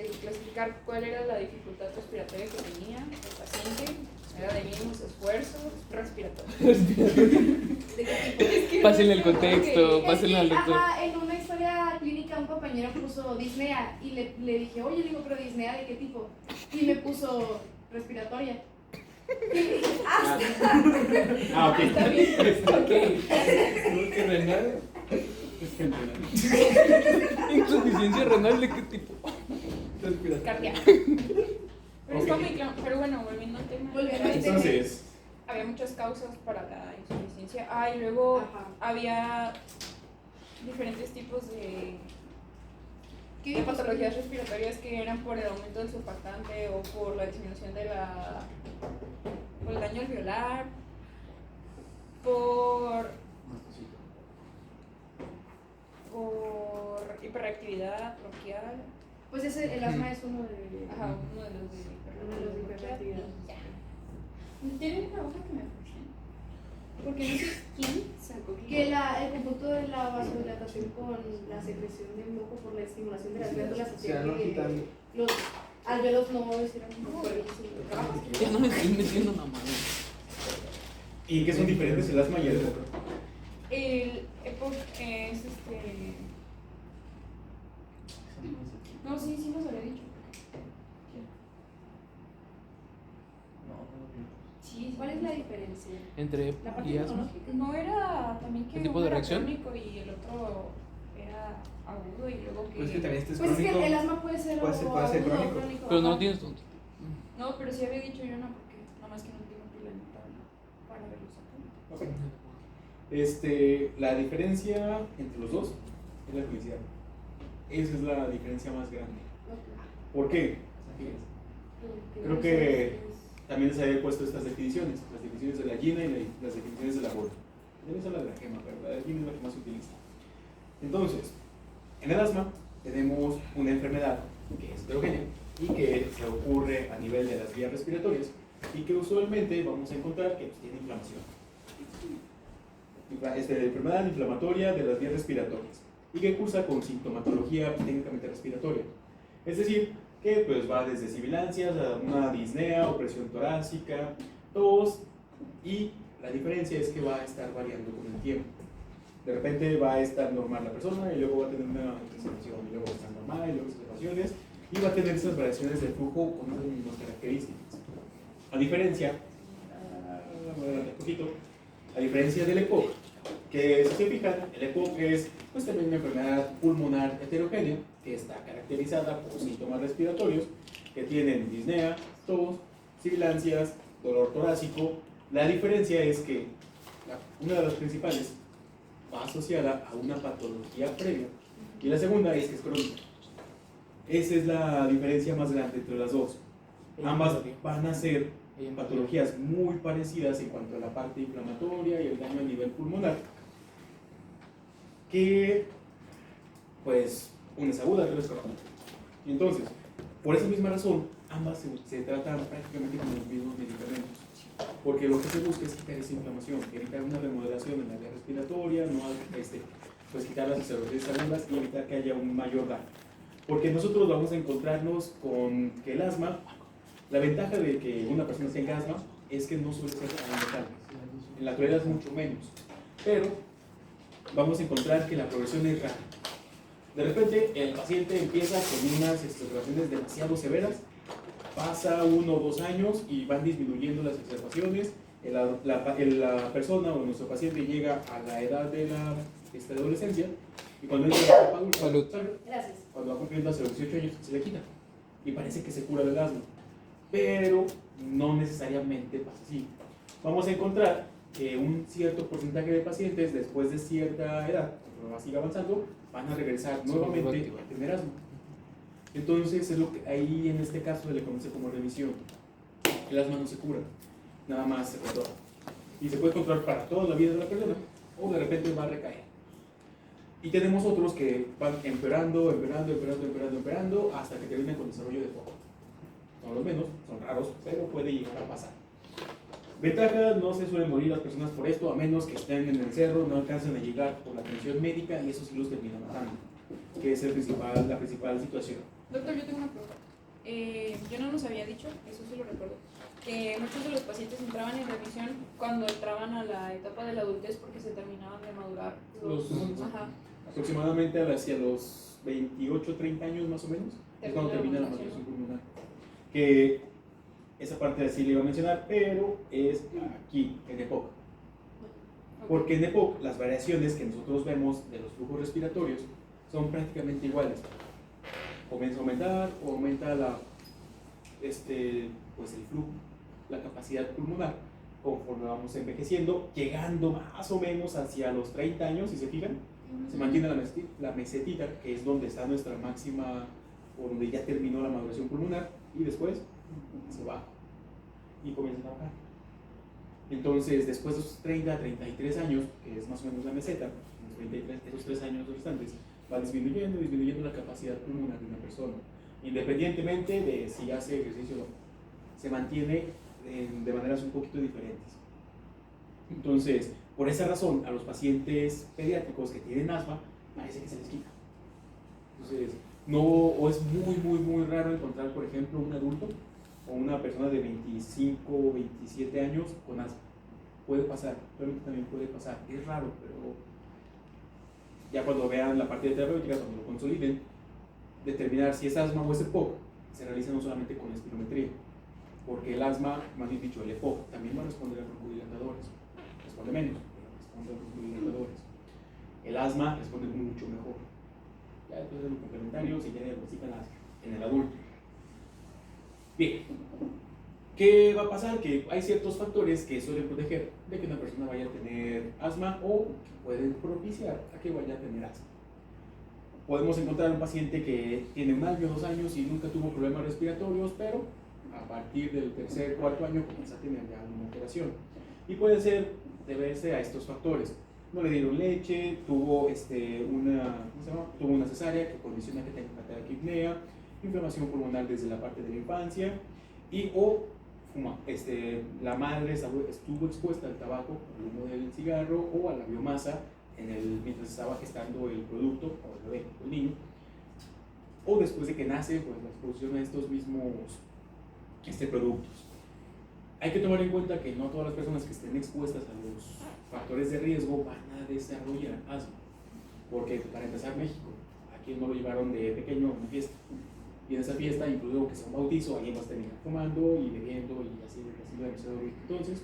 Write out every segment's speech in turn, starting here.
clasificar cuál era la dificultad respiratoria que tenía el paciente. Era de mínimos esfuerzos respiratorios. ¿De qué tipo? Pásenle el contexto, Ok. pásenle al doctor. Ajá, en una historia clínica un compañero puso disnea y le dije, oye, digo, pero disnea ¿de qué tipo? Y me puso respiratoria. Y dije, Ok. Está bien. Ok. ¿No que renal? Es que renal. ¿Insuficiencia renal de qué tipo? Respiratorio. Cardíaco. Pero está Ok. muy claro. Pero bueno, volviendo al tema. Volviendo al tema. Entonces, Había muchas causas para la insuficiencia. Y luego Ajá. había diferentes tipos de ¿Qué patologías respiratorias que eran por el aumento del surfactante o por la disminución por el daño alveolar, por hiperreactividad bronquial. Pues el asma es uno de... Ajá, uno de los de hiperreactividad. ¿Tienen una hoja que me funcione? Porque no sé quién sacó Que el conjunto de la vasodilatación con la secreción de moco por la estimulación de las glándulas hacía que los alveolos no hicieran como su trabajo. Ya no me estoy metiendo la mano. ¿y qué son diferentes el asma y el EPOC? El EPOC es No, sí nos había dicho. Sí, ¿Cuál es la diferencia? Entre La parte y asma. inmunológica. No era también que ¿El tipo uno de era reacción? crónico y el otro era agudo y luego que... Pues que también este es Pues es crónico. que el asma puede ser Puede ser agudo o crónico. Pero no ajá. lo tienes tonto. No, pero sí había dicho yo no, porque nada más que no tengo pila en para verlos acá. Ok. La diferencia entre los dos es la felicidad. Esa es la diferencia más grande. ¿Por qué? Creo que también les había puesto estas definiciones, las definiciones de la gina y las definiciones de la bola. Deben ser las de la gema, pero la de gina es la que más se utiliza. Entonces, en el asma tenemos una enfermedad que es heterogénea y que se ocurre a nivel de las vías respiratorias y que usualmente vamos a encontrar que pues, tiene inflamación. Enfermedad inflamatoria de las vías respiratorias y que cursa con sintomatología técnicamente respiratoria. Es decir, que pues va desde sibilancias a una disnea, opresión torácica, tos, y la diferencia es que va a estar variando con el tiempo. De repente va a estar normal la persona y luego va a tener una exacerbación, y luego va a estar normal y luego exacerbaciones, y va a tener esas variaciones de flujo con esas mismas características. A diferencia, un poquito, a diferencia del EPOC, que si se fijan, el EPOC es pues también una enfermedad pulmonar heterogénea que está caracterizada por síntomas respiratorios que tienen disnea, tos, sibilancias, dolor torácico. La diferencia es que una de las principales va asociada a una patología previa y la segunda es que es crónica. Esa es la diferencia más grande entre las dos. Ambas van a ser patologías muy parecidas en cuanto a la parte inflamatoria y el daño a nivel pulmonar, que pues una es aguda y otra es crónica. Y entonces, por esa misma razón, ambas se tratan prácticamente como los mismos medicamentos, porque lo que se busca es quitar esa inflamación, evitar una remodelación en la vía respiratoria, no pues quitar las observaciones agudas y evitar que haya un mayor daño. Porque nosotros vamos a encontrarnos con que el asma, la ventaja de que una persona tenga asma es que no suele ser tan letal. En la actualidad es mucho menos, pero vamos a encontrar que la progresión es rara. De repente el paciente empieza con unas exacerbaciones demasiado severas, pasa 1 o 2 años y van disminuyendo las exacerbaciones, la persona o nuestro paciente llega a la edad de la adolescencia y cuando entra a la etapa adulta, Salud. Gracias. cuando va cumpliendo hasta los 18 años se le quita y parece que se cura del asma, pero no necesariamente pasa así. Vamos a encontrar que un cierto porcentaje de pacientes después de cierta edad, cuando sigue avanzando, van a regresar nuevamente a tener asma. Entonces es lo que ahí en este caso se le conoce como remisión. El asma no se cura, nada más se controla. Y se puede controlar para toda la vida de la persona o de repente va a recaer. Y tenemos otros que van empeorando hasta que terminan con desarrollo de foco. Son los menos, son raros, pero puede llegar a pasar. Ventaja, no se suelen morir las personas por esto, a menos que estén en el cerro, no alcancen a llegar por la atención médica y eso sí los termina matando, que es la principal situación. Doctor, yo tengo una pregunta. yo no nos había dicho, eso sí lo recuerdo, que muchos de los pacientes entraban en remisión cuando entraban a la etapa de la adultez porque se terminaban de madurar ajá. Aproximadamente hacia los 28, 30 años más o menos, es cuando termina la maduración pulmonar. Que esa parte sí le iba a mencionar, pero es aquí, en EPOC. Porque en EPOC las variaciones que nosotros vemos de los flujos respiratorios son prácticamente iguales. Comienza a aumentar o aumenta pues el flujo, la capacidad pulmonar, conforme vamos envejeciendo, llegando más o menos hacia los 30 años, si se fijan, se mantiene la mesetita, que es donde está nuestra máxima, o donde ya terminó la maduración pulmonar, y después se baja y comienza a bajar. Entonces, después de esos 30 a 33 años, que es más o menos la meseta, esos 3 años restantes, va disminuyendo la capacidad pulmonar de una persona, independientemente de si hace ejercicio o no. Se mantiene de maneras un poquito diferentes. Entonces, por esa razón, a los pacientes pediátricos que tienen asma, parece que se les quita. Entonces, o es muy raro encontrar, por ejemplo, un adulto o una persona de 25 o 27 años con asma. Puede pasar, realmente también puede pasar. Es raro, pero ya cuando vean la parte de terapéutica, cuando lo consoliden, determinar si es asma o es EPOC, se realiza no solamente con espirometría, porque el asma, más bien dicho, el EPOC, también va a responder a broncodilatadores. Responde menos, pero responde a broncodilatadores. El asma responde mucho mejor. Ya después de los complementarios y ya diagnostican asma en el adulto. Bien, ¿qué va a pasar? Que hay ciertos factores que suelen proteger de que una persona vaya a tener asma o que pueden propiciar a que vaya a tener asma. Podemos encontrar un paciente que tiene 1 año, 2 años y nunca tuvo problemas respiratorios, pero a partir del 3er, 4º año comienza a tener ya una alteración. Y puede deberse a estos factores. No le dieron leche, tuvo una cesárea que condiciona que tenga taquiapnea, inflamación pulmonar desde la parte de la infancia, la madre estuvo expuesta al tabaco, al humo del cigarro o a la biomasa mientras estaba gestando el producto, o el bebé, o el niño, o después de que nace, pues la exposición a estos mismos productos. Hay que tomar en cuenta que no todas las personas que estén expuestas a los factores de riesgo van a desarrollar asma, porque para empezar México, aquí no lo llevaron de pequeño a una fiesta, y en esa fiesta, incluso que sea un bautizo, alguien va a terminar fumando y bebiendo y así demasiado rico. Entonces,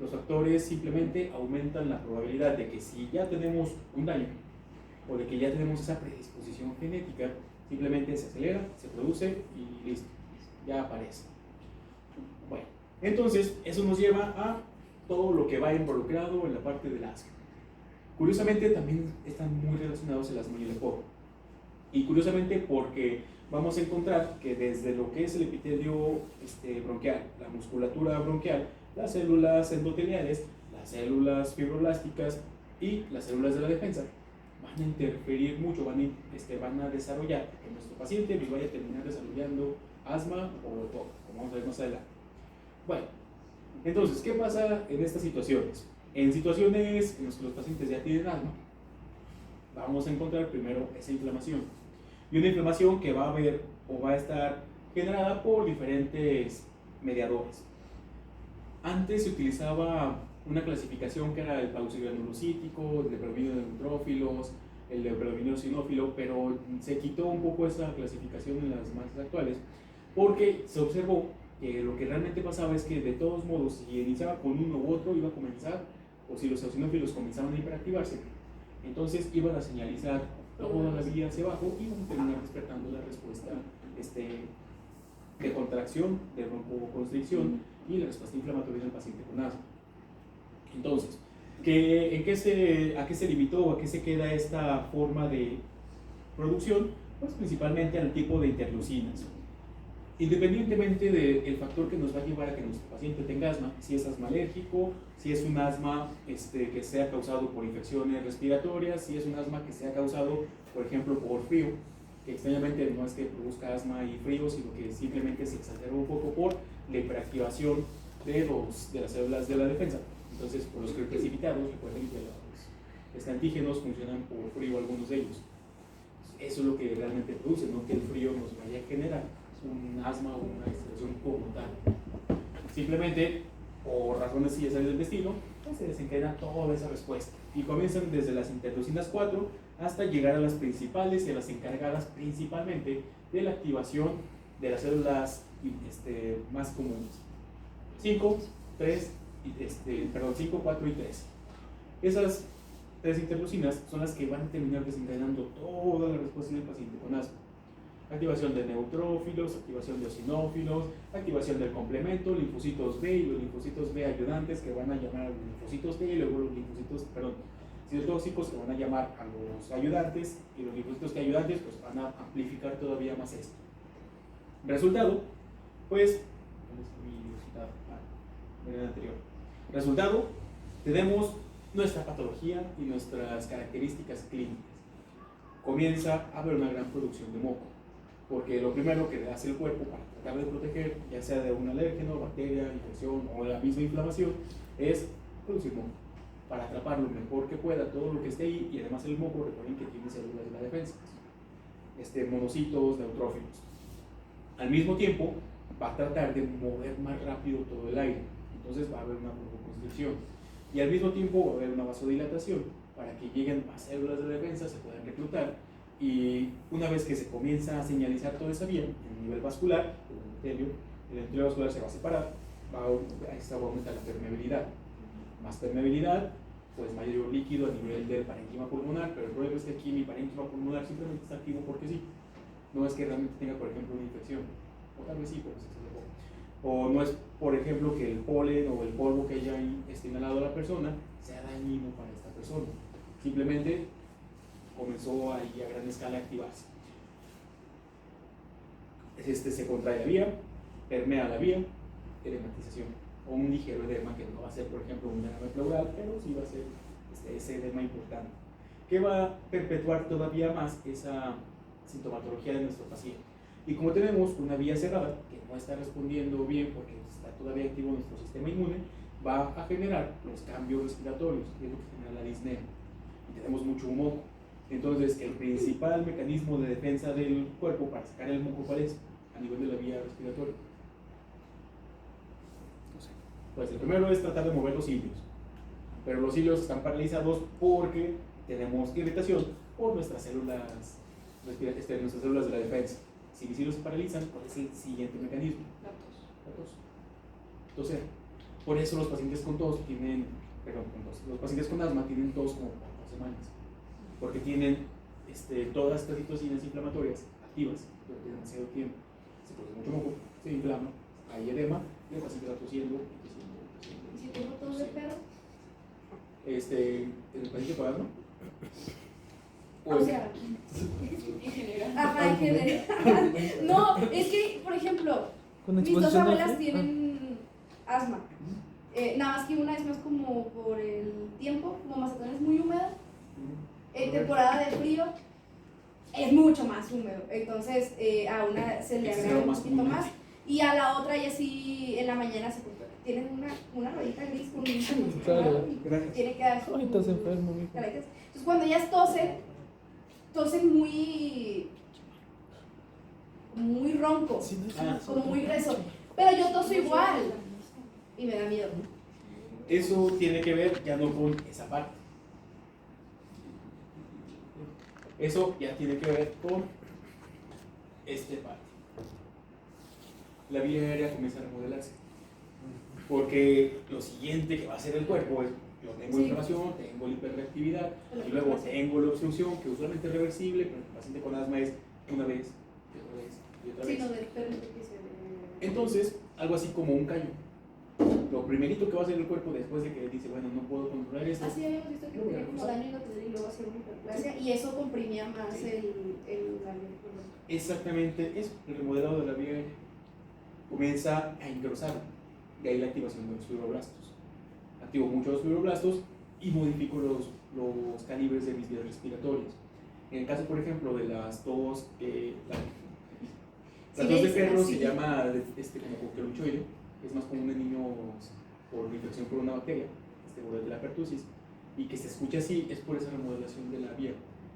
los factores simplemente aumentan la probabilidad de que si ya tenemos un daño o de que ya tenemos esa predisposición genética, simplemente se acelera, se produce y listo, ya aparece. Bueno, entonces eso nos lleva a todo lo que va involucrado en la parte del asma. Curiosamente también están muy relacionados el asma y el EPOC. Y curiosamente porque vamos a encontrar que desde lo que es el epitelio bronquial, la musculatura bronquial, las células endoteliales, las células fibroblásticas y las células de la defensa van a interferir mucho, van a desarrollar que nuestro paciente vaya a terminar desarrollando asma o EPOC, como vamos a ver más adelante. Bueno, entonces, ¿qué pasa en estas situaciones? En situaciones en las que los pacientes ya tienen asma, vamos a encontrar primero esa inflamación. Y una inflamación que va a haber o va a estar generada por diferentes mediadores. Antes se utilizaba una clasificación que era el paucigranulocítico, el de predominio de neutrófilos, el de predominio sinófilo, pero se quitó un poco esa clasificación en las más actuales porque se observó que lo que realmente pasaba es que de todos modos, si iniciaba con uno u otro, iba a comenzar, o si los eosinófilos comenzaban a hiperactivarse, entonces iban a señalizar toda la vía hacia abajo y van a terminar despertando la respuesta de contracción, de broncoconstricción y la respuesta inflamatoria del paciente con asma. Entonces, ¿a qué se limitó o a qué se queda esta forma de producción? Pues principalmente al tipo de interleucinas. Independientemente del factor que nos va a llevar a que nuestro paciente tenga asma, si es asma alérgico, si es un asma que sea causado por infecciones respiratorias, si es un asma que sea causado, por ejemplo, por frío, que extrañamente no es que produzca asma y frío, sino que simplemente se exacerba un poco por la hiperactivación de las células de la defensa. Entonces, por los precipitados, recuerden que los antígenos funcionan por frío, algunos de ellos. Eso es lo que realmente produce, no que el frío nos vaya a generar un asma o una extracción como tal. Simplemente, por razones necesarias del destino, pues se desencadena toda esa respuesta. Y comienzan desde las interleucinas 4 hasta llegar a las principales y a las encargadas principalmente de la activación de las células más comunes. 5, 4 y 3. Esas 3 interleucinas son las que van a terminar desencadenando toda la respuesta del paciente con asma. Activación de neutrófilos, activación de eosinófilos, activación del complemento, linfocitos B y los linfocitos B ayudantes que van a llamar a los linfocitos T y luego los linfocitos, citotóxicos que van a llamar a los ayudantes y los linfocitos T ayudantes pues van a amplificar todavía más esto. Resultado, pues, resultado, tenemos nuestra patología y nuestras características clínicas. Comienza a haber una gran producción de moco, porque lo primero que hace el cuerpo para tratar de proteger, ya sea de un alérgeno, bacteria, infección o la misma inflamación, es producir moco, para atrapar lo mejor que pueda todo lo que esté ahí, y además el moco, recuerden que tiene células de la defensa, monocitos, neutrófilos. Al mismo tiempo, va a tratar de mover más rápido todo el aire, entonces va a haber una broncoconstricción, y al mismo tiempo va a haber una vasodilatación para que lleguen más células de defensa, se puedan reclutar, y una vez que se comienza a señalizar toda esa vía, en nivel vascular, el endotelio vascular se va a separar, va a aumentar la permeabilidad. Más permeabilidad, pues mayor líquido a nivel del parénquima pulmonar, pero el problema es que aquí mi parénquima pulmonar simplemente está activo porque sí. No es que realmente tenga, por ejemplo, una infección, o tal vez sí, pero se dejó. O no es, por ejemplo, que el polen o el polvo que haya inhalado a la persona sea dañino para esta persona. Simplemente comenzó ahí a gran escala a activarse. Se contrae la vía, permea la vía, edematización, o un ligero edema que no va a ser, por ejemplo, un derrame pleural, pero sí va a ser ese edema importante, que va a perpetuar todavía más esa sintomatología de nuestro paciente. Y como tenemos una vía cerrada que no está respondiendo bien porque está todavía activo nuestro sistema inmune, va a generar los cambios respiratorios, que es lo que genera la disnea, y tenemos mucho moco. Entonces, el principal mecanismo de defensa del cuerpo para sacar el moco, ¿cuál es? A nivel de la vía respiratoria. Pues el primero es tratar de mover los cilios, pero los cilios están paralizados porque tenemos irritación por nuestras células de la defensa. Si mis cilios se paralizan, ¿cuál es el siguiente mecanismo? La tos. Entonces, por eso los pacientes con tos tienen, los pacientes con asma tienen tos como por 2 semanas, porque tienen todas estas citocinas inflamatorias activas durante demasiado tiempo. Se produce mucho moco, se inflama, hay edema y el paciente está tosiendo. ¿Y si tengo tos de perro? ¿El paciente con asma? O sea, En general. ajá, en general. No, es que, por ejemplo, mis 2 abuelas tienen asma. Nada más que una es más como por el tiempo, como Mazatlán es muy húmedo. En temporada de frío es mucho más húmedo, entonces a una se le agrega un poquito más y a la otra ya sí en la mañana se tienen una rodita gris con un Claro. y tiene que dar Ay, estás enfermo, mijo. entonces cuando ellas tosen muy ronco, como muy grueso, pero yo toso igual y me da miedo. Eso tiene que ver ya no con esa parte. Eso ya tiene que ver con esta parte. La vía aérea comienza a remodelarse. Porque lo siguiente que va a hacer el cuerpo es, yo tengo inflamación, tengo la hiperreactividad, y luego tengo la obstrucción, que usualmente es reversible, pero el paciente con asma es una vez, y otra vez, y otra vez. Sí, no permite que se Entonces, algo así como un callo. Lo primerito que va a hacer el cuerpo después de que dice, bueno, no puedo controlar esto. Así habíamos visto que tenía como daño endotelio y luego hacía una hiperplasia y eso comprimía más el daño. Exactamente eso, el remodelado de la vía aérea comienza a engrosar, de ahí la activación de los fibroblastos. Activo mucho los fibroblastos y modifico los calibres de mis vías respiratorias. En el caso, por ejemplo, de las tos, la tos de perro se llama como coqueluchoide, es más común en niños por infección por una bacteria, de la pertussis, y que se escucha así es por esa remodelación de la vía.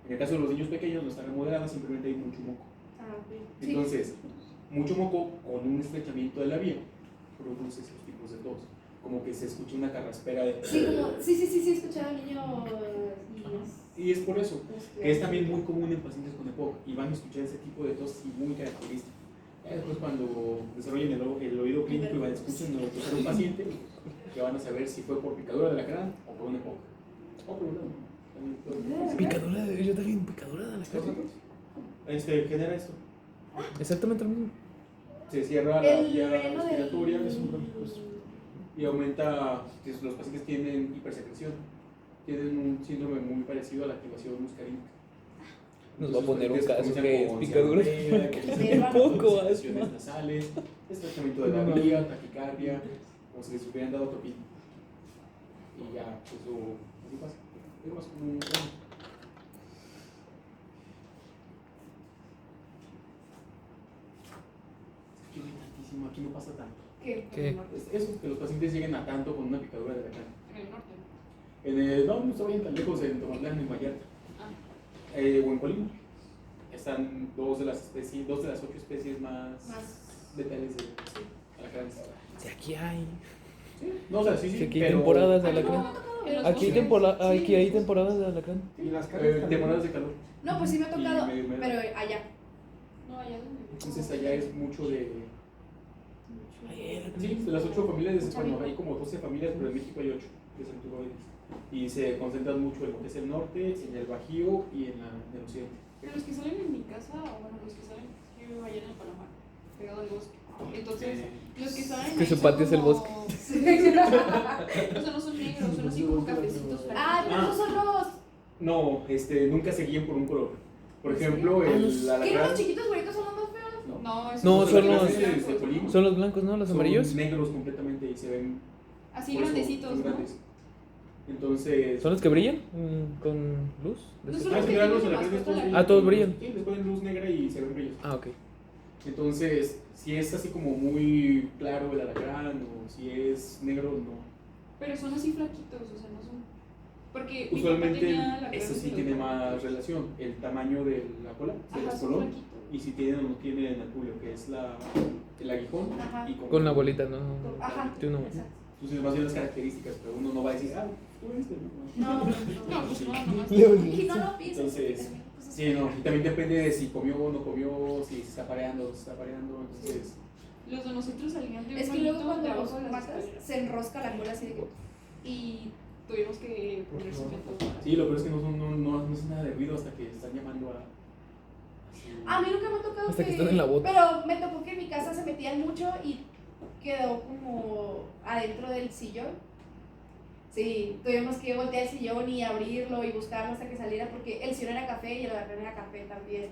En el caso de los niños pequeños no está remodelada, simplemente hay mucho moco. Ah, okay. Entonces, Mucho moco con un estrechamiento de la vía produce esos tipos de tos. Como que se escucha una carraspera de... Sí, sí, escuchaba al niño y es por eso, que es también muy común en pacientes con EPOC y van a escuchar ese tipo de tos y muy característico. Ya después cuando desarrollen el oído clínico y van a escuchar un paciente, que van a saber si fue por picadura de alacrán o por un EPOC. O por una... Picadura de... Yo también, picadura de alacrán. Genera esto. Exactamente lo mismo. Se cierra la vía veneno respiratoria del... y aumenta, los pacientes tienen hipersecreción, tienen un síndrome muy parecido a la activación muscarínica. Nos va a poner un caso comienzan que es con picadura. cianopea, Poco concentraciones asma. nasales, estrechamiento de la vía, taquicardia, como si les hubieran dado tropina. Y ya, eso así pasa. Es más común. Aquí no pasa tanto. ¿Qué? ¿Qué? Eso, que los pacientes lleguen a tanto con una picadura de alacrán. En el norte. No está bien tan lejos, en Tomatlán, en Vallarta. O en Colima. Están dos de las 8 especies más letales de alacranes. Si aquí hay. Sí, no, o sea, sí, Si aquí hay pero... temporadas de Ah, no, alacrán. en los Aquí, bosques. aquí hay temporadas de alacrán. Y las carnes temporadas de calor. No, pues sí me ha tocado, Y me- pero allá. No, allá donde. Entonces allá es mucho de... Ayer. Sí, de las 8 familias, bueno, hay como 12 familias, pero en México hay 8 de centuroides. Y se concentran mucho en lo que es el norte, en el Bajío y en el occidente. Pero los que salen en mi casa, o bueno, los que salen, yo vivo allá en el Palomar, pegado al bosque. Entonces, los que salen. Que ahí su son patio es el como- bosque. Sí. O sea, no son negros, son así como cafecitos. Ah, pero esos son los... No, nunca se guíen por un color. Por ejemplo, el ¿Qué? alacrán... ¿Los chiquitos bonitos son los más feos? No, esos No, son los- de Colima. Son los blancos, ¿no? Los Son amarillos. negros completamente y se ven así por eso, grandecitos, son ¿no? grandes. Entonces... ¿Son los que brillan con luz? No De son ese- los que claro, tienen los más alacranes puesta la todos Ah, todos brillan. Sí, les ponen luz negra y se ven brillos. Ah, ok. Entonces, si es así como muy claro el alacrán o si es negro, no. Pero son así flaquitos, o sea, no son. Porque mi papá Usualmente tenía la eso cara sí de tiene los- más relación, el tamaño de la cola, del Ajá, son color, flaquitos. y si tienen o no tienen el aculio, que es el aguijón, Ajá. y Con la bolita, ¿no? Ajá. Tiene una- Exacto. Entonces, más bien las características, pero uno no va a decir, tú viste, No, No, pues no, nomás. Y no lo pienses. Entonces, sí, no, y también depende de si comió o no comió, si se está pareando o no se está pareando, entonces... Los de nosotros salían de un Es que luego palito cuando de los abajo de las matas escaleras. se enrosca la cola así de que... Y tuvimos que poner cemento para- Sí, lo peor es que no es nada de ruido hasta que están llamando a... A mí nunca me ha tocado Hasta que están en la bota. Pero me tocó que en mi casa se metían mucho y quedó como adentro del sillón. Sí, tuvimos que voltear el sillón y abrirlo y buscarlo hasta que saliera porque el sillón era café y el alacrán era café también.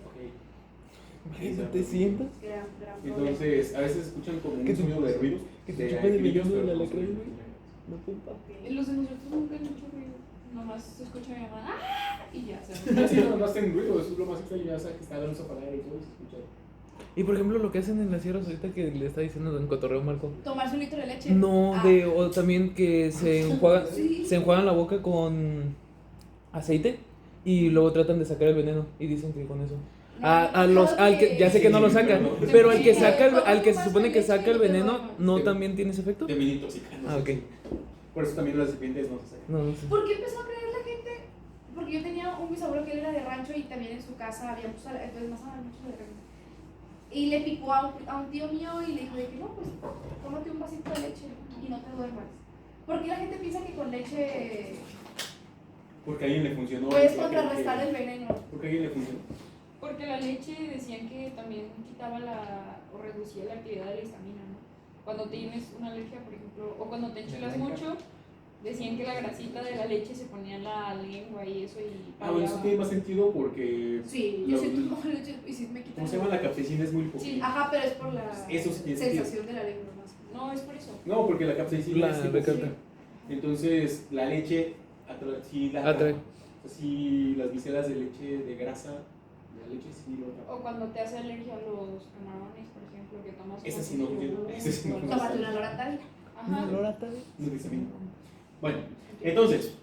Ok. ¿Te sientas? Era un gran problema. Entonces, a veces escuchan como Que un te- sonido de ruidos. que te de chupen el grillos, veneno pero del no alacrán, son güey. grillos. No, puta. Los de nosotros nunca han hecho ruido. Nomás se escucha mi mamá. ¡Ah! Y ya, se Ah, sí, no hacen ruido, eso es lo más extraño, ya sabes que está la luz apagada y todo y se escucha. Y por ejemplo, lo que hacen en las sierras ahorita que le está diciendo en Cotorreo Marco. Tomarse un litro de leche. No, Ah. o también que Sí. se enjuagan la boca con aceite y luego tratan de sacar el veneno y dicen que con eso. No, Ya sé que no lo sacan, Sí, pero al que sí, saca, toma al que se más supone que leche saca el y te veneno, duermes. ¿no Sí. también tiene ese efecto? De bien intoxican. Ah, ok. Por eso también las serpientes no se sacan. No, no sé. ¿Por qué empezó a creer la gente? Porque yo tenía un bisabuelo que él era de rancho y también en su casa había muchos, entonces más muchos alacranes. Y le picó a un tío mío y le dijo de que no, pues tómate un vasito de leche y no te duermas. ¿Por qué la gente piensa que con leche Porque a alguien le funcionó. puedes y creen contrarrestar que- el veneno? Porque a alguien le funcionó. Porque la leche decían que también quitaba o reducía la actividad de la histamina, ¿no? Cuando tienes una alergia, por ejemplo, o cuando te enchilas mucho, decían que la grasita de la leche se ponía en la lengua y eso y Ah, bueno, eso tiene más sentido porque. Sí, lo- yo sí tomo leche y sí me quita. ¿Cómo se llama? La capsaicina es muy poquita. Sí. Ajá, pero es por la Eso sí tiene sentido. sensación de la lengua más. No, es por eso. No, porque la capsaicina La es tipo recarga. sí. Entonces, la leche sí la Atrae. O sea, sí, las viseras de leche, de grasa, de la leche sí lo atrapa. O cuando te hace alergia a los camarones, por ejemplo, que tomas. Ese sí no funciona, ese sí no funciona. Tómate una loratadina. Ajá. No dice bien. Bueno, entonces,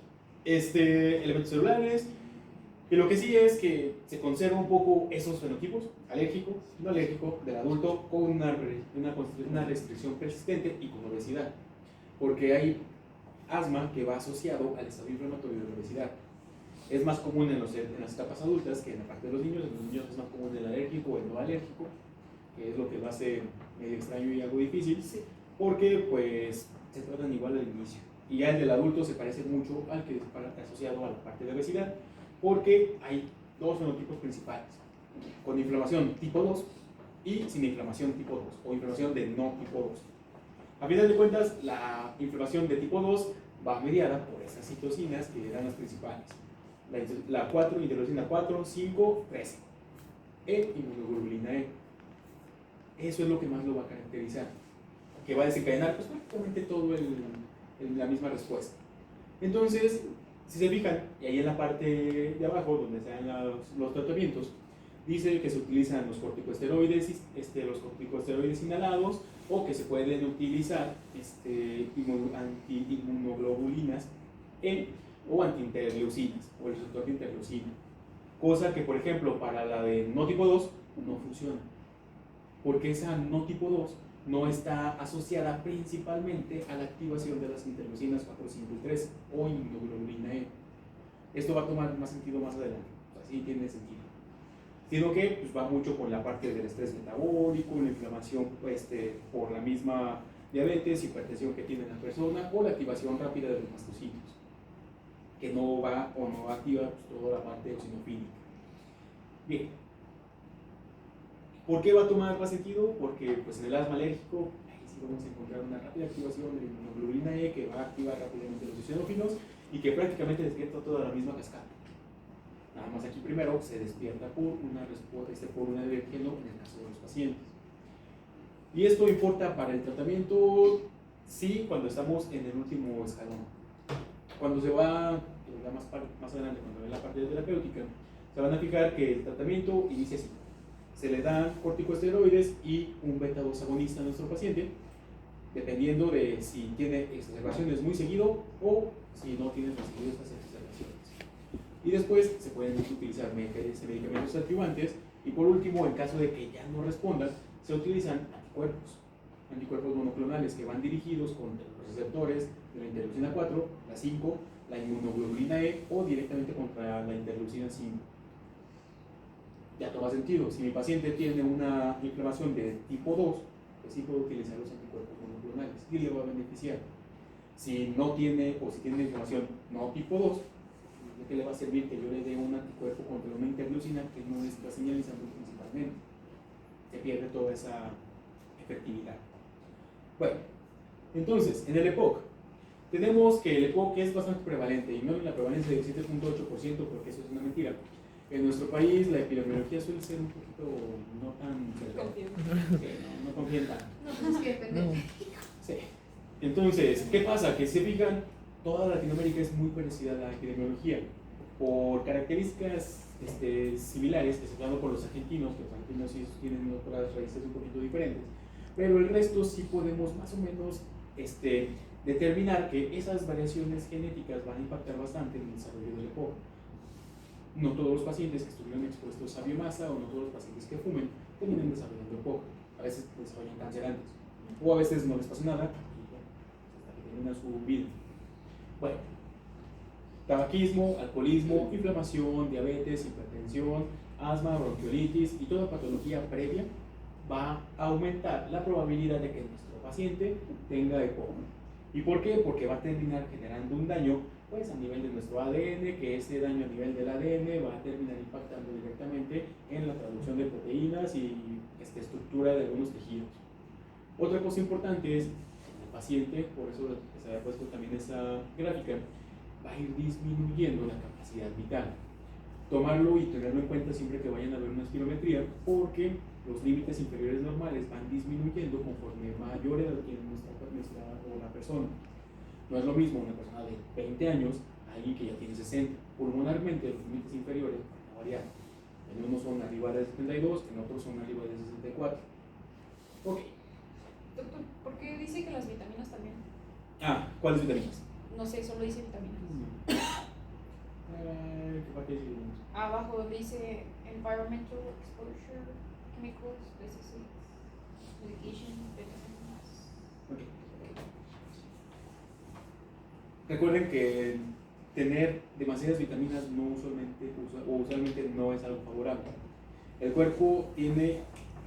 elementos celulares, Y lo que sí es que se conserva un poco esos fenotipos, alérgico, no alérgico, del adulto con una restricción persistente y con obesidad. Porque hay asma que va asociado al estado inflamatorio de la obesidad. Es más común en las etapas adultas que en la parte de los niños. En los niños es más común el alérgico o el no alérgico, que es lo que lo hace medio extraño y algo difícil, porque pues se tratan igual al inicio. Y ya el del adulto se parece mucho al que es asociado a la parte de obesidad, porque hay dos fenotipos principales, con inflamación tipo 2 y sin inflamación tipo 2, o inflamación de no tipo 2. A final de cuentas, la inflamación de tipo 2 va mediada por esas citocinas que eran las principales. La 4, interleucina 4, 5, 13. Inmunoglobulina E. Eso es lo que más lo va a caracterizar, que va a desencadenar pues, prácticamente todo la misma respuesta. Entonces, si se fijan, y ahí en la parte de abajo, donde están los tratamientos, dice que se utilizan los corticosteroides inhalados, o que se pueden utilizar antiinmunoglobulinas E o antiinterleucinas, o el receptor de interleucina. Cosa que, por ejemplo, para la de no tipo 2 no funciona, porque esa no tipo 2 no está asociada principalmente a la activación de las interleucinas 4, 5 y 3 o inmunoglobulina E. Esto va a tomar más sentido más adelante, o sea, sí tiene sentido. Sino que pues, va mucho con la parte del estrés metabólico, la inflamación por la misma diabetes, hipertensión que tiene la persona, o la activación rápida de los mastocitos, que no va o no activa pues, toda la parte eosinofílica. Bien. ¿Por qué va a tomar más sentido? Porque pues, en el asma alérgico, ahí sí vamos a encontrar una rápida activación de la inmunoglobulina E que va a activar rápidamente los eosinófilos y que prácticamente despierta toda la misma cascada. Nada más aquí primero se despierta por una respuesta, por un alergeno en el caso de los pacientes. Y esto importa para el tratamiento, sí, cuando estamos en el último escalón. Cuando se va, más adelante, cuando ve la parte de terapéutica, se van a fijar que el tratamiento inicia así. Se le dan corticosteroides y un beta-2 agonista a nuestro paciente, dependiendo de si tiene exacerbaciones muy seguido o si no tiene muy seguido estas exacerbaciones. Y después se pueden utilizar medicamentos activantes y por último, en caso de que ya no respondan, se utilizan anticuerpos monoclonales que van dirigidos contra los receptores de la interleucina 4, la 5, la inmunoglobulina E o directamente contra la interleucina 5. Ya toma sentido, si mi paciente tiene una inflamación de tipo 2, pues sí puedo utilizar los anticuerpos monoclonales y le va a beneficiar. Si no tiene o si tiene inflamación no tipo 2, ¿de qué le va a servir que yo le dé un anticuerpo contra una interleucina que no está señalizando principalmente? Se pierde toda esa efectividad. Bueno, entonces, en el EPOC, tenemos que el EPOC es bastante prevalente, y no en la prevalencia del 7.8%, porque eso es una mentira. En nuestro país la epidemiología suele ser un poquito no tan cercana. No confíen tanto. No, es que depende. No. Sí. Entonces, ¿qué pasa? Que se fijan, toda Latinoamérica es muy parecida a la epidemiología, por características similares, exceptuando por los argentinos, que los argentinos sí tienen otras raíces un poquito diferentes, pero el resto sí podemos más o menos determinar que esas variaciones genéticas van a impactar bastante en el desarrollo del EPOC. No todos los pacientes que estuvieron expuestos a biomasa o no todos los pacientes que fumen terminan desarrollando EPOC. A veces desarrollan cáncer antes, o a veces no les pasa nada y bueno, hasta que termina su vida. Bueno, tabaquismo, alcoholismo, inflamación, diabetes, hipertensión, asma, bronquiolitis y toda patología previa va a aumentar la probabilidad de que nuestro paciente tenga EPOC. ¿Y por qué? Porque va a terminar generando un daño pues, a nivel de nuestro ADN, que ese daño a nivel del ADN va a terminar impactando directamente en la traducción de proteínas y estructura de algunos tejidos. Otra cosa importante es que el paciente, por eso se había puesto también esa gráfica, va a ir disminuyendo la capacidad vital. Tomarlo y tenerlo en cuenta siempre que vayan a ver una espirometría, porque los límites inferiores normales van disminuyendo conforme mayor edad tiene la persona. No es lo mismo una persona de 20 años a alguien que ya tiene 60. Pulmonarmente los límites inferiores van a variar. En unos son arriba de 72, en otros son arriba de 64. Ok. Doctor, ¿por qué dice que las vitaminas también? ¿Cuáles vitaminas? No sé, solo dice vitaminas. ¿Qué parte dice? Abajo donde dice Environmental Exposure, Chemicals, Pesticides, Medication, Vitamins. Okay. Recuerden que tener demasiadas vitaminas no usualmente no es algo favorable. El cuerpo tiene,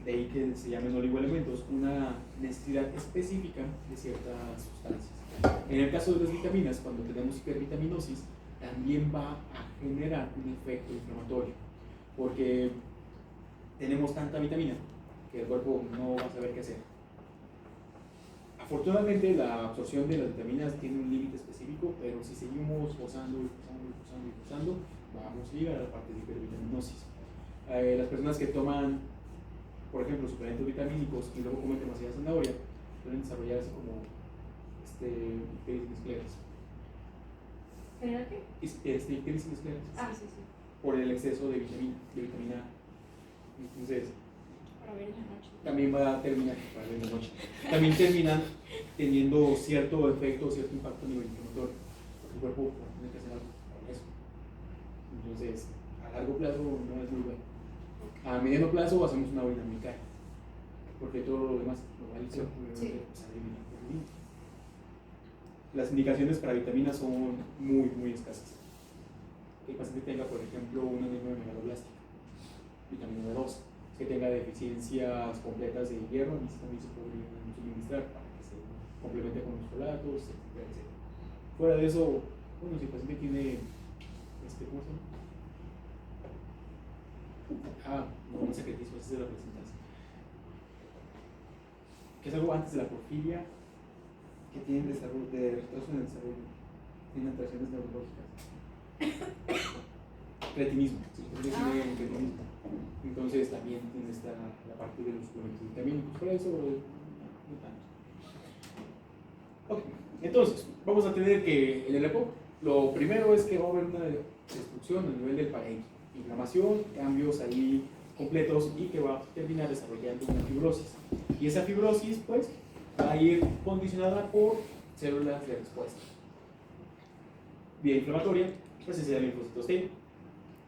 de ahí que se llamen oligoelementos, una necesidad específica de ciertas sustancias. En el caso de las vitaminas, cuando tenemos hipervitaminosis, también va a generar un efecto inflamatorio, porque tenemos tanta vitamina que el cuerpo no va a saber qué hacer. Afortunadamente, la absorción de las vitaminas tiene un límite específico, pero si seguimos usando, vamos a llegar a la parte de hipervitaminosis. Las personas que toman, por ejemplo, suplementos vitamínicos y luego comen demasiada zanahoria, pueden desarrollarse como ictericia escleras. ¿General qué? Ictericia escleras. Ah, sí, sí. Por el exceso de vitamina A. Entonces, Para ver en la noche. también va a terminar, para ver en la noche, también terminan teniendo cierto efecto, cierto impacto a nivel inflamatorio, porque el cuerpo tiene que hacer algo con eso. Entonces, a largo plazo no es muy bueno. A mediano plazo hacemos una dinámica, porque todo lo demás lo va a eliminar por el límite. Las indicaciones para vitaminas son muy escasas. Que el paciente tenga, por ejemplo, una anemia megaloblástica, vitamina D2, que tenga deficiencias completas de hierro, y también se podrían suministrar para que se complemente con los folatos, etc. Fuera de eso, bueno, si el paciente tiene, ¿cómo se llama? No secretismo, esa es la presentación. Que es algo antes de la porfiria, que tienen retraso en el desarrollo, tienen alteraciones neurológicas. Cretinismo, sí, tiene cretinismo. Entonces también tiene la parte de los suplementos vitamínicos, por eso no tanto. Ok, entonces vamos a tener que en el EPOC lo primero es que va a haber una destrucción a nivel del parénquima, inflamación, cambios ahí completos y que va a terminar desarrollando una fibrosis. Y esa fibrosis pues va a ir condicionada por células de respuesta. Vía inflamatoria, presencia de linfocitos T,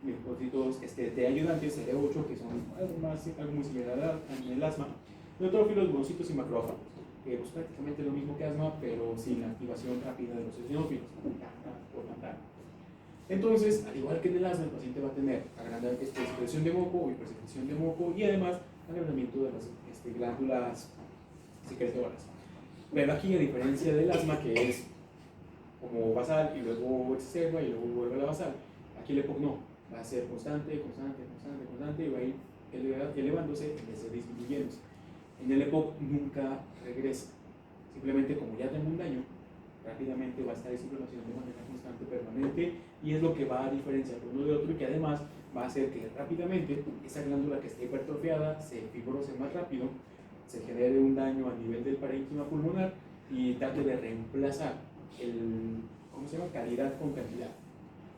linfocitos T ayudantes, CD8, que son algo muy similar en el asma, neutrófilos, monocitos y macrófagos, que es prácticamente lo mismo que asma, pero sin la activación rápida de los eosinófilos, por cantar. Entonces, al igual que en el asma, el paciente va a tener secreción de moco o hipersecreción de moco y además agrandamiento de las glándulas secretoras. Pero aquí, a diferencia del asma, que es como basal y luego exacerba y luego vuelve a la basal, aquí el EPOC no, va a ser constante y va a ir elevándose en vez de disminuyéndose. En el EPOC nunca regresa, simplemente como ya tengo un daño, rápidamente va a estar esa inflamación de manera constante, permanente, y es lo que va a diferenciar uno de otro y que además va a hacer que rápidamente esa glándula que está hipertrofiada se fibrose más rápido, se genere un daño a nivel del parénquima pulmonar y trate de reemplazar calidad con cantidad.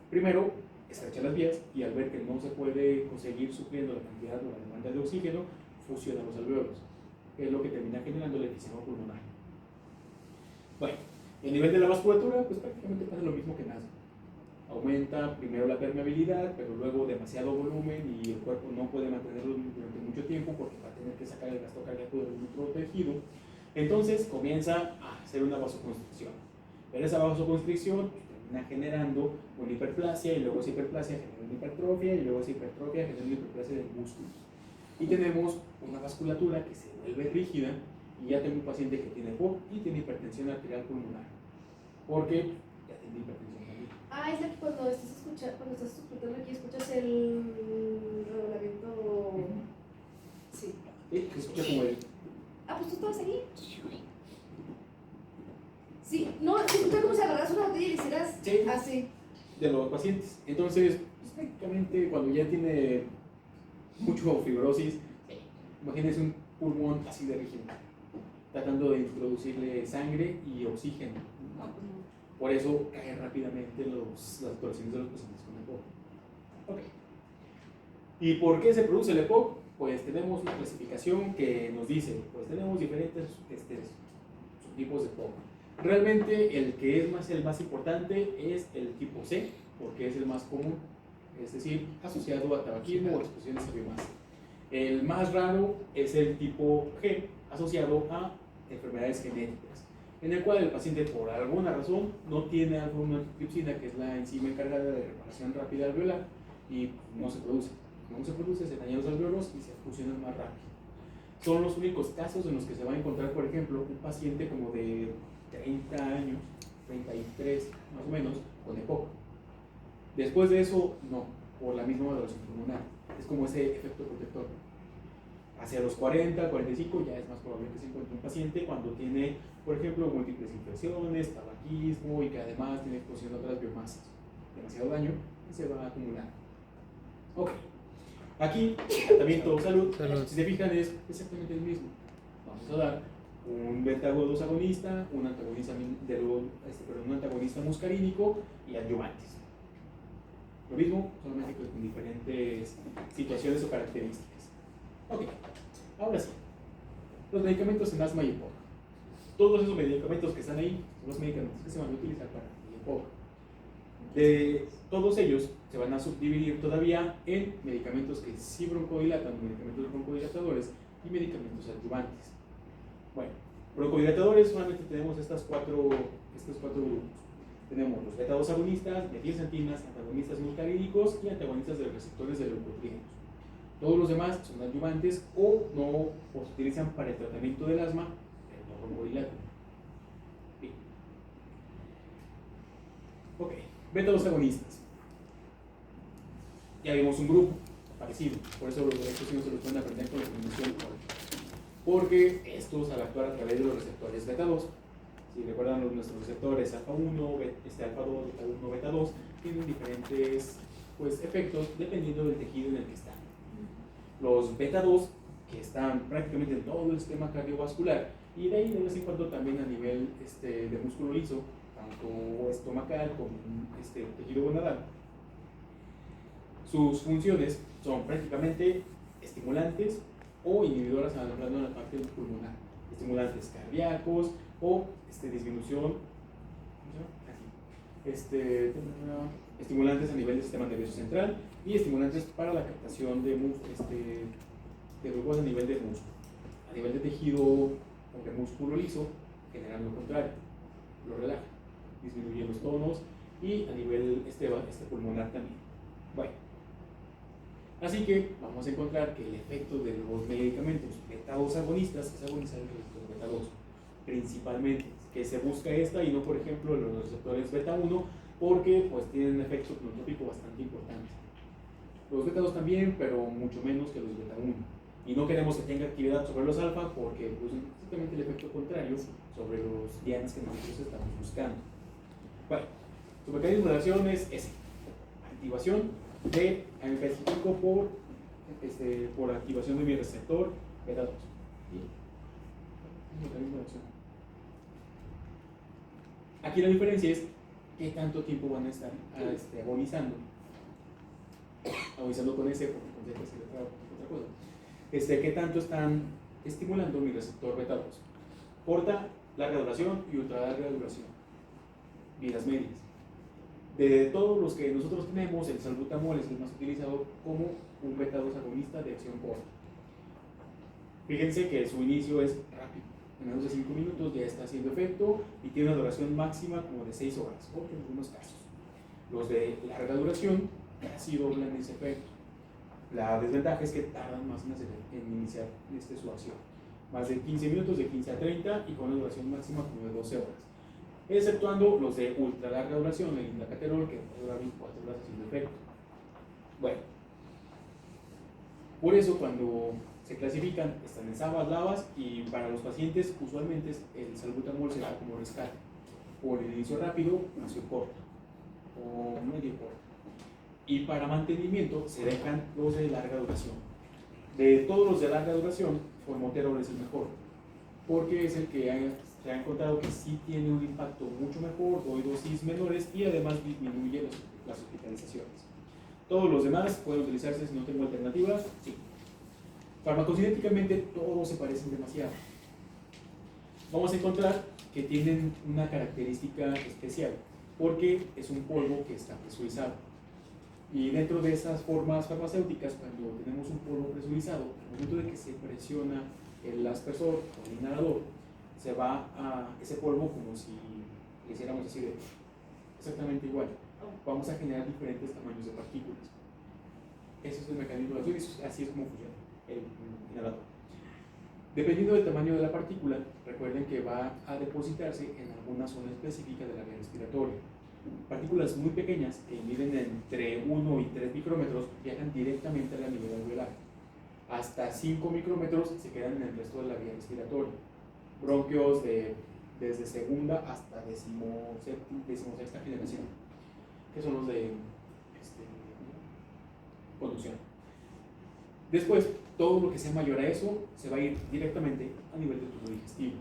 Primero, estrecha las vías y al ver que no se puede conseguir supliendo la cantidad o la demanda de oxígeno, fusiona los alvéolos, que es lo que termina generando el enfisema pulmonar. Bueno, y a nivel de la vasculatura, pues prácticamente pasa lo mismo que en asma. Aumenta primero la permeabilidad, pero luego demasiado volumen y el cuerpo no puede mantenerlo durante mucho tiempo porque va a tener que sacar el gasto cardíaco del otro tejido. Entonces comienza a hacer una vasoconstricción. Pero esa vasoconstricción termina generando una hiperplasia y luego esa hiperplasia genera una hipertrofia y luego esa hipertrofia genera una hiperplasia del músculo. Y tenemos una vasculatura que se vuelve rígida y ya tengo un paciente que tiene POC y tiene hipertensión arterial pulmonar. Porque ya tiene hipertensión también. Es la que cuando estás escuchando aquí escuchas el redoblamiento. Sí. Sí, se escucha como el... Pues tú estabas aquí. Sí, no, se escucha como si agarras una botella y le hicieras así. De los pacientes. Entonces, pues, prácticamente cuando ya tiene mucho fibrosis, imagínense un pulmón así de rígido, tratando de introducirle sangre y oxígeno. Por eso caen rápidamente las alteraciones de los pacientes con EPOC. Okay. ¿Y por qué se produce el EPOC? Pues tenemos una clasificación que nos dice, pues tenemos diferentes subtipos de EPOC. Realmente el que es el más importante es el tipo C, porque es el más común. es decir, asociado a tabaquismo o exposiciones a biomasa. El más raro es el tipo G, asociado a enfermedades genéticas, en el cual el paciente por alguna razón no tiene alfa-1-antitrypsina, que es la enzima encargada de reparación rápida alveolar, y no se produce. Como no se produce, se dañan los alveolos y se fusionan más rápido. Son los únicos casos en los que se va a encontrar, por ejemplo, un paciente como de 30 años, 33 más o menos, con EPOC. Después de eso, no, por la misma maduración pulmonar. Es como ese efecto protector. Hacia los 40, 45 ya es más probable que se encuentre un paciente cuando tiene, por ejemplo, múltiples infecciones, tabaquismo y que además tiene exposición a otras biomasas. Demasiado daño y se va a acumular. Ok. Aquí, tratamiento salud, si se fijan, es exactamente el mismo. Vamos a dar un beta-2 agonista, un antagonista muscarínico y adyuvantes. Lo mismo, solamente con diferentes situaciones o características. Ok, ahora sí. Los medicamentos en asma y EPOC. Todos esos medicamentos que están ahí son los medicamentos que se van a utilizar para EPOC. De todos ellos se van a subdividir todavía en medicamentos que sí broncodilatan, medicamentos broncodilatadores y medicamentos adyuvantes. Bueno, broncodilatadores solamente tenemos estos cuatro grupos. Tenemos los beta-2 agonistas, metilxantinas, antagonistas muscarínicos y antagonistas de los receptores de leucotrienos. Todos los demás son adyuvantes o se utilizan para el tratamiento del asma, pero no broncodilatan. Bien. Ok, beta-2 agonistas. Ya vimos un grupo parecido, por eso los derechos sí no se los pueden aprender con la combinación, porque estos al actuar a través de los receptores beta-2, si recuerdan nuestros receptores alfa-1, alfa-2, beta-1, beta-2, tienen diferentes efectos dependiendo del tejido en el que están. Los beta-2, que están prácticamente en todo el sistema cardiovascular, y de ahí de vez en cuando también a nivel de músculo liso, tanto estomacal como tejido gonadal. Sus funciones son prácticamente estimulantes o inhibidoras, hablando en la parte pulmonar, estimulantes cardíacos o disminución, estimulantes a nivel del sistema nervioso central y estimulantes para la captación de glucosa a nivel de músculo. A nivel de tejido o de músculo liso, generan lo contrario, lo relaja, disminuye los tonos y a nivel pulmonar también. Bueno, así que vamos a encontrar que el efecto de los medicamentos beta-2 agonistas es agonizar el receptor beta-2 principalmente, que se busca esta y no, por ejemplo, los receptores beta-1, porque tienen un efecto cronotrópico bastante importante. Los beta-2 también, pero mucho menos que los beta-1. Y no queremos que tenga actividad sobre los alfa, porque es exactamente el efecto contrario sobre los dianas que nosotros estamos buscando. Bueno, su mecanismo de acción es ese: activación de AMP5 por activación de mi receptor beta-2. Mecanismo de acción. Aquí la diferencia es qué tanto tiempo van a estar agonizando con ese, porque con Z es otra cosa. Qué tanto están estimulando mi receptor beta-2. Corta, larga duración y ultra larga duración. Vidas medias. De todos los que nosotros tenemos, el salbutamol es el más utilizado como un beta-2 agonista de acción corta. Fíjense que su inicio es rápido. En menos de 5 minutos ya está haciendo efecto y tiene una duración máxima como de 6 horas, o en algunos casos. Los de larga duración casi doblan ese efecto. La desventaja es que tardan más en iniciar su acción. Más de 15 minutos, de 15 a 30 y con una duración máxima como de 12 horas. Exceptuando los de ultra larga duración, el indacaterol, que puede durar 24 horas haciendo efecto. Bueno, por eso cuando se clasifican, están en SABAS, LABAS, y para los pacientes usualmente el salbutamol se da como rescate por el inicio rápido, acción corta o medio corta, y para mantenimiento se dejan los de larga duración. De todos los de larga duración, formoterol es el mejor, porque es el que se ha encontrado que sí tiene un impacto mucho mejor, doy dosis menores y además disminuye las hospitalizaciones. Todos los demás pueden utilizarse si no tengo alternativas, sí. Farmacocinéticamente todos se parecen demasiado. Vamos a encontrar que tienen una característica especial, porque es un polvo que está presurizado. Y dentro de esas formas farmacéuticas, cuando tenemos un polvo presurizado, al momento de que se presiona el aspersor o el inhalador, se va a ese polvo como si le hiciéramos así de exactamente igual. Vamos a generar diferentes tamaños de partículas. Ese es el mecanismo de acción y así es como funciona el inhalador. Dependiendo del tamaño de la partícula, recuerden que va a depositarse en alguna zona específica de la vía respiratoria. Partículas muy pequeñas que miden entre 1 y 3 micrómetros viajan directamente a la nivel alveolar. Hasta 5 micrómetros se quedan en el resto de la vía respiratoria. Bronquios desde segunda hasta decimosexta generación, que son los de conducción. Después, todo lo que sea mayor a eso se va a ir directamente a nivel de tubo digestivo.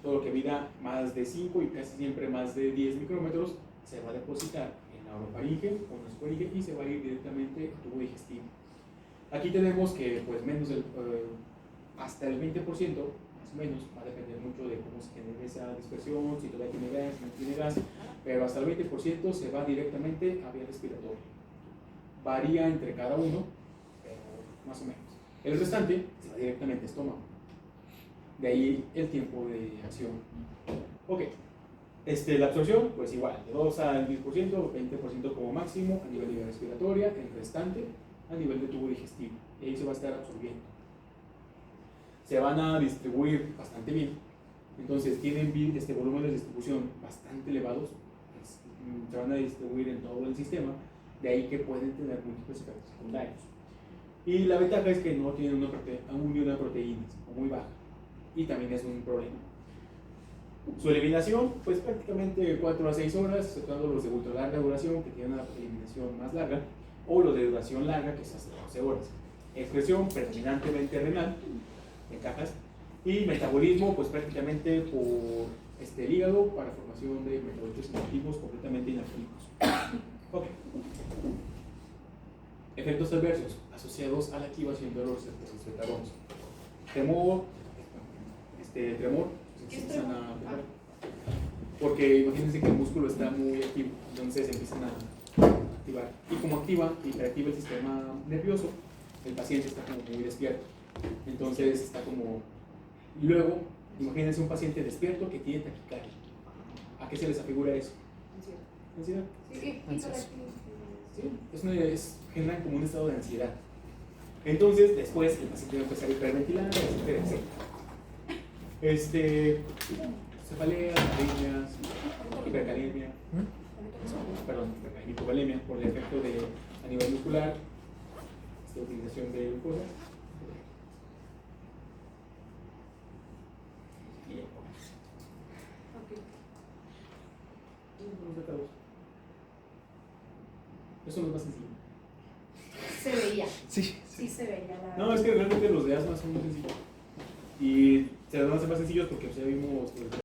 Todo lo que mida más de 5 y casi siempre más de 10 micrómetros se va a depositar en la orofaringe o en la esforinge y se va a ir directamente al tubo digestivo. Aquí tenemos que pues hasta el 20%, más o menos, va a depender mucho de cómo se genere esa dispersión, si todavía tiene gas, si no tiene gas, pero hasta el 20% se va directamente a vía respiratoria. Varía entre cada uno, pero más o menos. El restante se va directamente a estómago. De ahí el tiempo de acción. Ok. La absorción, pues igual, de 2 al 10%, 20% como máximo a nivel de vía respiratoria, el restante a nivel de tubo digestivo. Y ahí se va a estar absorbiendo. Se van a distribuir bastante bien. Entonces tienen volúmenes de distribución bastante elevados. Se van a distribuir en todo el sistema. De ahí que pueden tener múltiples efectos secundarios. Y la ventaja es que no tienen una proteína o muy baja. Y también es un problema. Su eliminación, pues prácticamente 4 a 6 horas, exceptuando los de ultra larga duración, que tienen una eliminación más larga, o los de duración larga, que es hasta 12 horas. Excreción predominantemente renal, en cajas, y metabolismo, pues prácticamente por el hígado para formación de metabolitos inactivos completamente inactivos. Ok. Efectos adversos asociados a la activación de los receptores beta-2. Tremor, se empiezan a temblar. Porque imagínense que el músculo está muy activo, entonces empiezan a activar. Y como activa y hiperactiva el sistema nervioso, el paciente está como muy despierto. Entonces está como. Y luego, imagínense un paciente despierto que tiene taquicardia. ¿A qué se les afigura eso? Ansiedad. Sí, generan como un estado de ansiedad. Entonces, después el paciente va a empezar a hiperventilar, etc. Cefalea, arritmias, hipercalemia, hipocalemia por el efecto a nivel muscular, utilización de glucosa. Eso no es más sencillo. Se veía. Sí. Sí se veía. No, es que realmente los de asma son muy sencillos. Y se los van a hacer más sencillos porque ya vimos